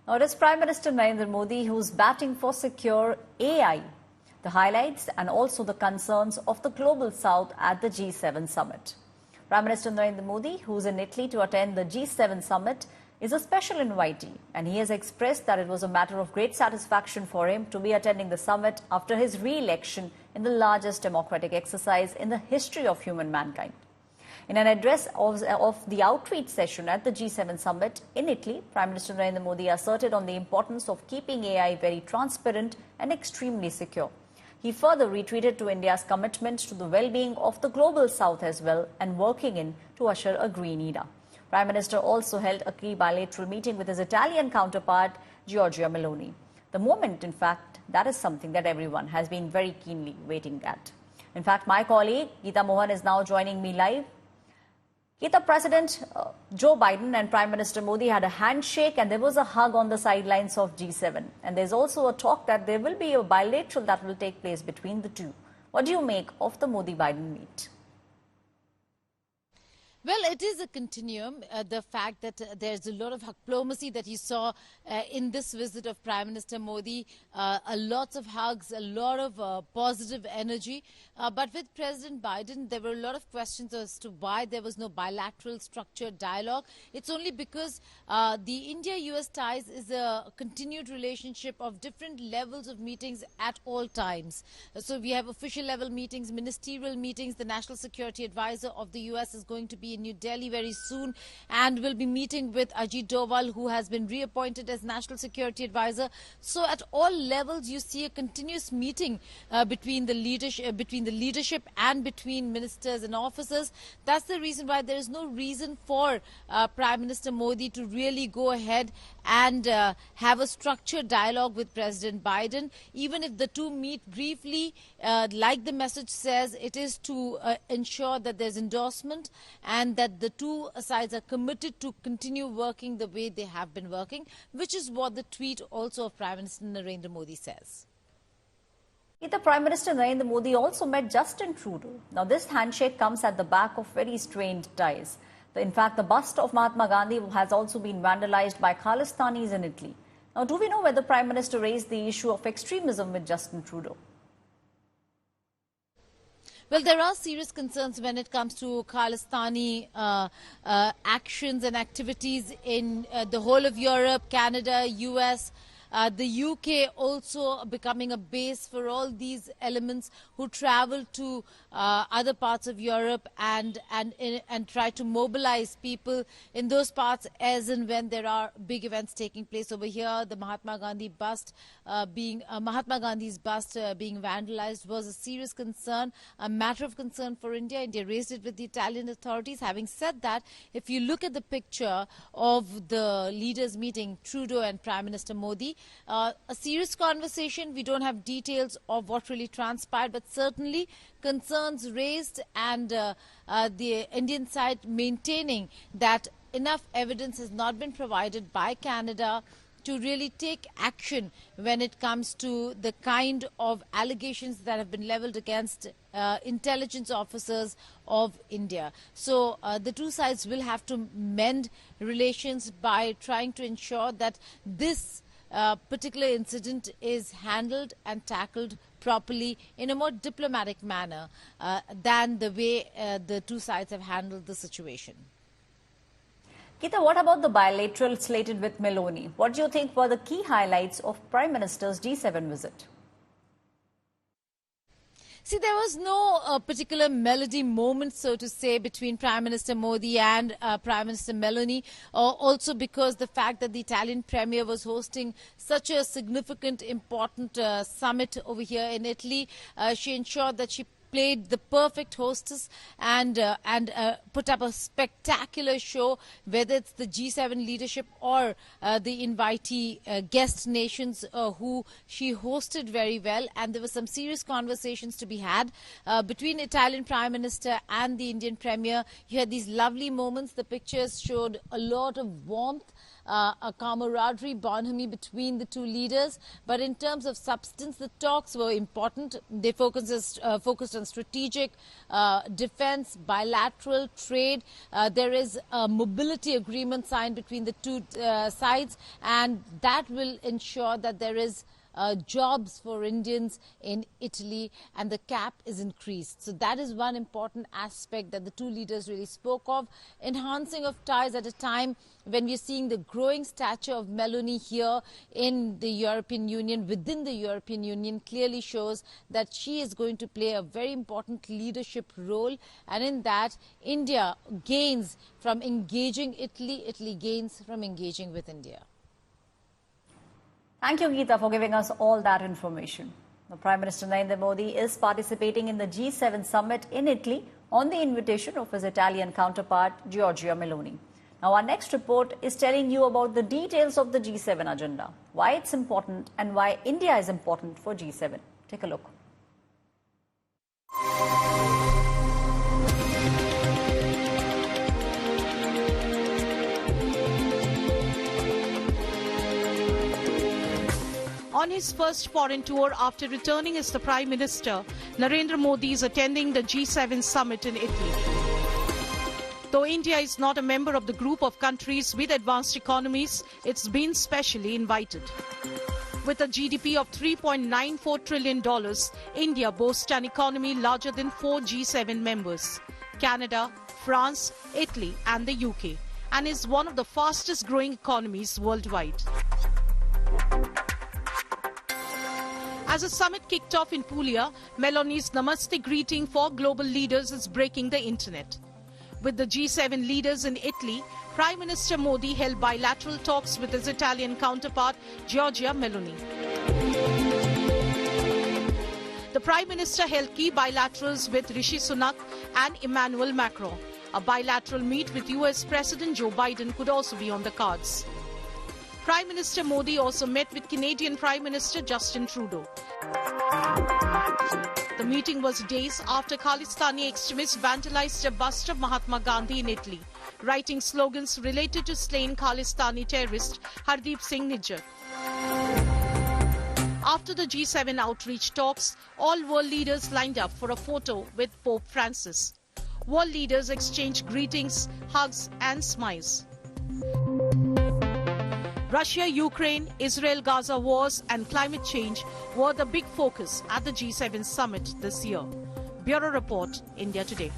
Now, it is Prime Minister Narendra Modi who is batting for secure AI. The highlights and also the concerns of the Global South at the G7 summit. Prime Minister Narendra Modi, who is in Italy to attend the G7 summit, is a special invitee, and he has expressed that it was a matter of great satisfaction for him to be attending the summit after his re-election in the largest democratic exercise in the history of human mankind. In an address of the outreach session at the G7 summit in Italy, Prime Minister Narendra Modi asserted on the importance of keeping AI very transparent and extremely secure. He further retreated to India's commitment to the well-being of the Global South as well and working in to usher a green era. Prime Minister also held a key bilateral meeting with his Italian counterpart, Giorgia Meloni. The moment, in fact, that is something that everyone has been very keenly waiting at. In fact, my colleague, Geeta Mohan, is now joining me live. Geeta, President Joe Biden and Prime Minister Modi had a handshake and there was a hug on the sidelines of G7. And there's also a talk that there will be a bilateral that will take place between the two. What do you make of the Modi-Biden meet? Well, it is a continuum. The fact that there's a lot of diplomacy that you saw in this visit of Prime Minister Modi, a lot of hugs, a lot of positive energy. But with President Biden, there were a lot of questions as to why there was no bilateral structured dialogue. It's only because the India-US ties is a continued relationship of different levels of meetings at all times. So we have official level meetings, ministerial meetings. The National Security Advisor of the US is going to be in New Delhi very soon and will be meeting with Ajit Doval, who has been reappointed as National Security Advisor. So at all levels you see a continuous meeting between the leadership and between ministers and officers. That's the reason why there is no reason for Prime Minister Modi to really go ahead and have a structured dialogue with President Biden. Even if the two meet briefly, like the message says, it is to ensure that there's endorsement and that the two sides are committed to continue working the way they have been working, which is what the tweet also of Prime Minister Narendra Modi says. The Prime Minister Narendra Modi also met Justin Trudeau. Now, this handshake comes at the back of very strained ties. In fact, the bust of Mahatma Gandhi has also been vandalized by Khalistanis in Italy. Now, do we know whether the Prime Minister raised the issue of extremism with Justin Trudeau? Well, there are serious concerns when it comes to Khalistani actions and activities in the whole of Europe, Canada, US. The UK also becoming a base for all these elements who travel to other parts of Europe and try to mobilize people in those parts as and when there are big events taking place over here. The Mahatma Gandhi's bust being vandalized was a serious concern, a matter of concern for India. India raised it with the Italian authorities. Having said that, if you look at the picture of the leaders meeting, Trudeau and Prime Minister Modi, a serious conversation. We don't have details of what really transpired, but certainly concerns raised and the Indian side maintaining that enough evidence has not been provided by Canada to really take action when it comes to the kind of allegations that have been leveled against intelligence officers of India. So the two sides will have to mend relations by trying to ensure that this particular incident is handled and tackled properly in a more diplomatic manner than the way the two sides have handled the situation. Geeta, what about the bilateral slated with Meloni? What do you think were the key highlights of Prime Minister's G7 visit? See, there was no particular melody moment, so to say, between Prime Minister Modi and Prime Minister Meloni. Also because the fact that the Italian Premier was hosting such a significant, important summit over here in Italy, she ensured that she played the perfect hostess and put up a spectacular show, whether it's the G7 leadership or the invitee guest nations who she hosted very well. And there were some serious conversations to be had between Italian Prime Minister and the Indian Premier. You had these lovely moments. The pictures showed a lot of warmth a camaraderie, bonhomie between the two leaders. But in terms of substance, the talks were important. They focused on strategic defense, bilateral trade. There is a mobility agreement signed between the two sides, and that will ensure that there is jobs for Indians in Italy, and the cap is increased. So that is one important aspect that the two leaders really spoke of. Enhancing of ties at a time when we're seeing the growing stature of Meloni here in the European Union, within the European Union, clearly shows that she is going to play a very important leadership role. And in that, India gains from engaging Italy, Italy gains from engaging with India. Thank you, Geeta, for giving us all that information. The Prime Minister Narendra Modi is participating in the G7 summit in Italy on the invitation of his Italian counterpart, Giorgia Meloni. Now, our next report is telling you about the details of the G7 agenda, why it's important and why India is important for G7. Take a look. On his first foreign tour after returning as the Prime Minister, Narendra Modi is attending the G7 summit in Italy. Though India is not a member of the group of countries with advanced economies, it's been specially invited. With a GDP of $3.94 trillion, India boasts an economy larger than 4 G7 members, Canada, France, Italy and the UK, and is one of the fastest growing economies worldwide. As the summit kicked off in Puglia, Meloni's Namaste greeting for global leaders is breaking the internet. With the G7 leaders in Italy, Prime Minister Modi held bilateral talks with his Italian counterpart, Giorgia Meloni. The Prime Minister held key bilaterals with Rishi Sunak and Emmanuel Macron. A bilateral meet with US President Joe Biden could also be on the cards. Prime Minister Modi also met with Canadian Prime Minister Justin Trudeau. The meeting was days after Khalistani extremists vandalized a bust of Mahatma Gandhi in Italy, writing slogans related to slain Khalistani terrorist Hardeep Singh Nijjar. After the G7 outreach talks, all world leaders lined up for a photo with Pope Francis. World leaders exchanged greetings, hugs and smiles. Russia, Ukraine, Israel-Gaza wars and climate change were the big focus at the G7 summit this year. Bureau Report, India Today.